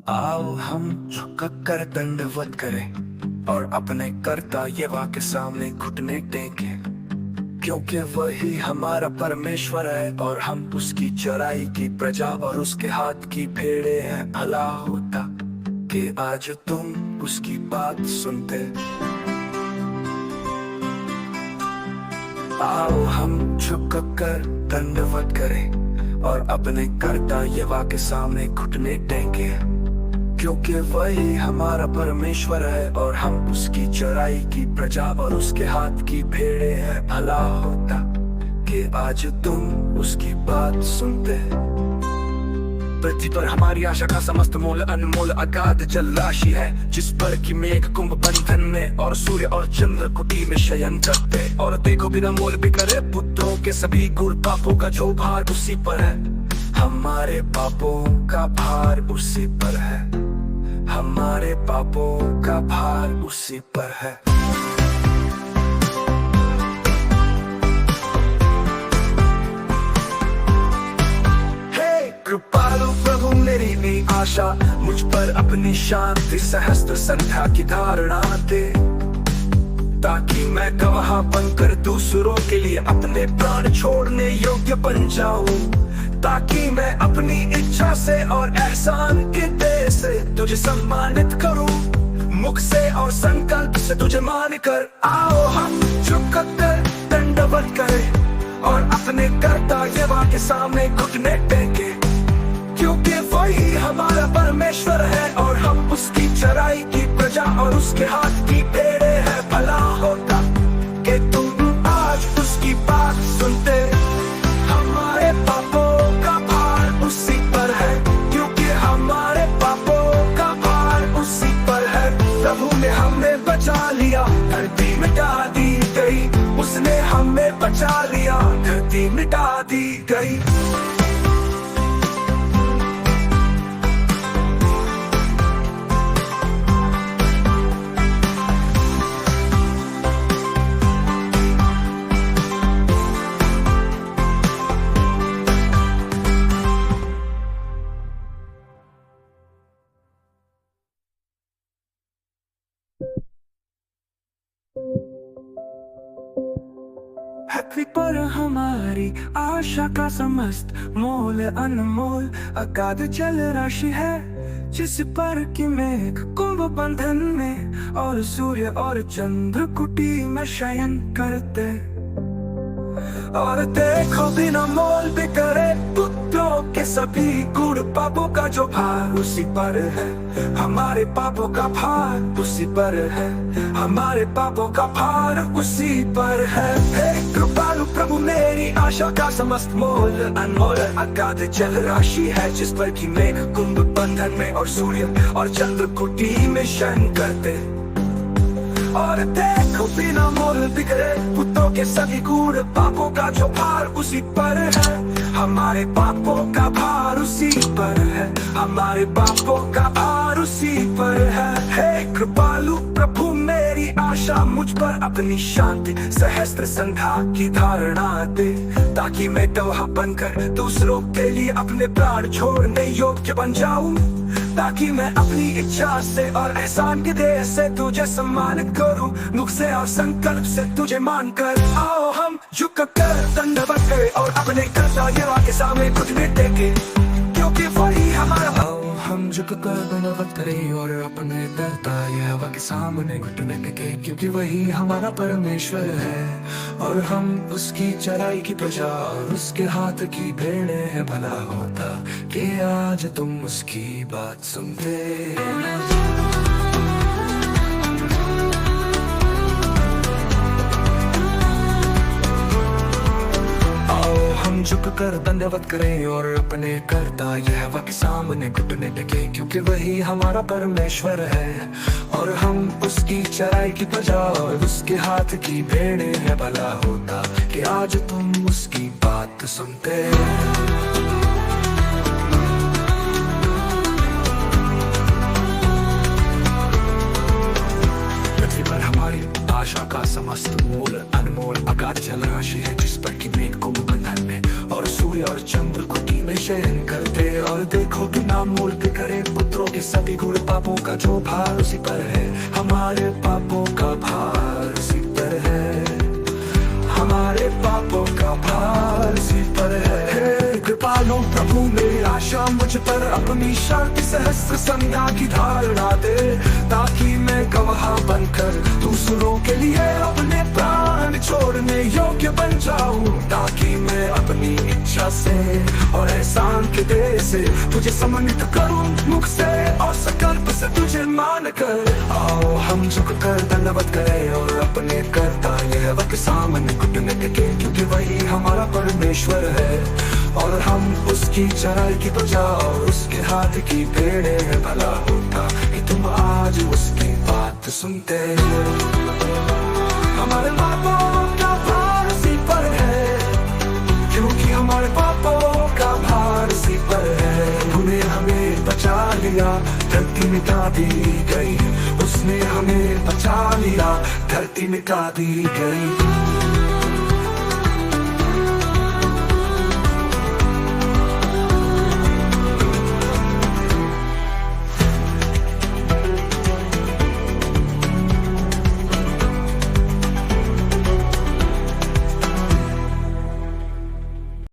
आओ हम झुक कर दंडवत करें और अपने कर्तव्य के सामने घुटने टेकें, क्योंकि वही हमारा परमेश्वर है और हम उसकी चराई की प्रजा और उसके हाथ की भेड़े हैं। भला होता कि आज तुम उसकी बात सुनते। आओ हम झुक कर दंडवत करें और अपने कर्तव्य के सामने घुटने टेकें, क्योंकि वही हमारा परमेश्वर है और हम उसकी चराई की प्रजा और उसके हाथ की भेड़े हैं। भला होता कि आज तुम उसकी बात सुनते। पृथ्वी पर हमारी आशा का समस्त मोल अनमोल अगाध जलराशि है, जिस पर कि मेघ कुंभ बंधन में और सूर्य और चंद्र कुटी में शयन करते। और देखो बिना मोल बिखरे पुत्रों के सभी गुण पापों का जो भार उसी पर है। हमारे पापों का भार उसी पर है, हमारे पापों का भार उसी पर है। हे कृपालु प्रभु मेरी भी आशा, मुझ पर अपनी शांति सहस्त्र संध्या की धारणा दे, ताकि मैं गवाह बनकर दूसरों के लिए अपने प्राण छोड़ने योग्य बन जाऊं, ताकि मैं अपनी इच्छा से और एहसान के दे से तुझे सम्मानित करूं, मुख से और संकल्प से तुझे मान कर। आओ हम झुक कर दंडवत करें और अपने कर्तव्य के सामने घुटने टेकें, क्योंकि वही हमारा परमेश्वर है और हम उसकी चराई की प्रजा और उसके हाथ की भेड़े हैं। भला होता कि तुम आज उसकी बात सुनते। हमारे पापों का भार उसी पर है, क्योंकि हमारे पापों का भार उसी पर है। प्रभु ने हमें बचा लिया, धरती मिटा दी गई, उसने हमें बचा लिया, धरती मिटा दी गई। पृथ्वी पर हमारी आशा का समस्त मोल अनमोल अगाध जल राशि है, जिस पर कि मेघ कुंभ बंधन में और सूर्य और चंद्र कुटी में शयन करते। और देखो बिना मोल बिखरे पुत्रों के सभी गुण पापों का जो भार उसी पर है। हमारे पापों का भार उसी पर है, हमारे पापों का भार उसी पर है। हे कृपालु प्रभु मेरी आशा का समस्त मोल अनमोल अगाध जल राशि है, जिस पर कि मेघ कुंभ बंधन में और सूर्य और चंद्र कुटी में शयन करते। और देखो बिना मोल बिखरे पुत्रों के सभी गुण पापों का जो भार उसी पर है। हमारे पापों का भार उसी पर है, हमारे पापों का भार उसी पर है। हे कृपालु प्रभु मेरी आशा, मुझ पर अपनी शांति सहस्त्र संध्या की धारणा दे, ताकि मैं गवाह बनकर दूसरों के लिए अपने प्राण छोड़ने योग्य बन जाऊं, ताकि मैं अपनी इच्छा से और एहसान की देह से तुझे सम्मानित करूं, मुख से और संकल्प से तुझे मानकर। आओ हम झुक कर दंडवत करें और अपने कर्तव्य के सामने घुटने टेकें, क्योंकि वही हमारा। आओ हम झुक कर दंडवत करें और अपने कर्तव्य के सामने घुटने टेकें, क्योंकि वही हमारा परमेश्वर है और हम उसकी चराई की प्रजा और उसके हाथ की भेड़े हैं। भला होता कि आज तुम उसकी बात सुनते। हम झुक कर दंडवत करें और अपने कर्तव्य के सामने घुटने टेकें, क्योंकि वही हमारा परमेश्वर है और हम उसकी चराई की प्रजा और उसके हाथ की भेड़े हैं। भला होता कि आज तुम उसकी बात सुनते। पृथ्वी पर हमारी आशा का समस्त मोल अनमोल अगाध जल राशि है, जिस पर कि मेघ कुंभ बंधन में और सूर्य और चंद्र कुटी में शयन करते। और देखो बिना मोल बिखरे पुत्रों के सभी गुण पापों का जो भार उसी पर है, हमारे पापों का भार उसी पर है, हमारे पापों का भार उसी पर है। हे कृपालु प्रभु मेरी आशा मुझ पर अपनी शांति सहस्त्र संज्ञा की धारणा दे, ताकि मैं गवाह बनकर दूसरों के लिए अपने प्राण छोड़ने योग्य बन जाऊं, ताकि मैं अपनी इच्छा से और एहसान के दे से तुझे सम्मानित करूं मुख से और संकल्प से तुझे मान कर। आओ हम झुक कर धन्यवाद करें और अपने कर्ता यहोवा के सामने घुटने टेके, क्योंकि वही हमारा परमेश्वर है और हम उसकी चराई की प्रजा और उसके हाथ की भेड़े हैं। भला होता कि तुम आज उसकी बात सुनते हो। हमारे पापों का भार उसी पर है, क्योंकि हमारे पापों का भार उसी पर है। उसने हमें बचा लिया, धरती मिटा दी गई, उसने हमें बचा लिया, धरती मिटा दी गई।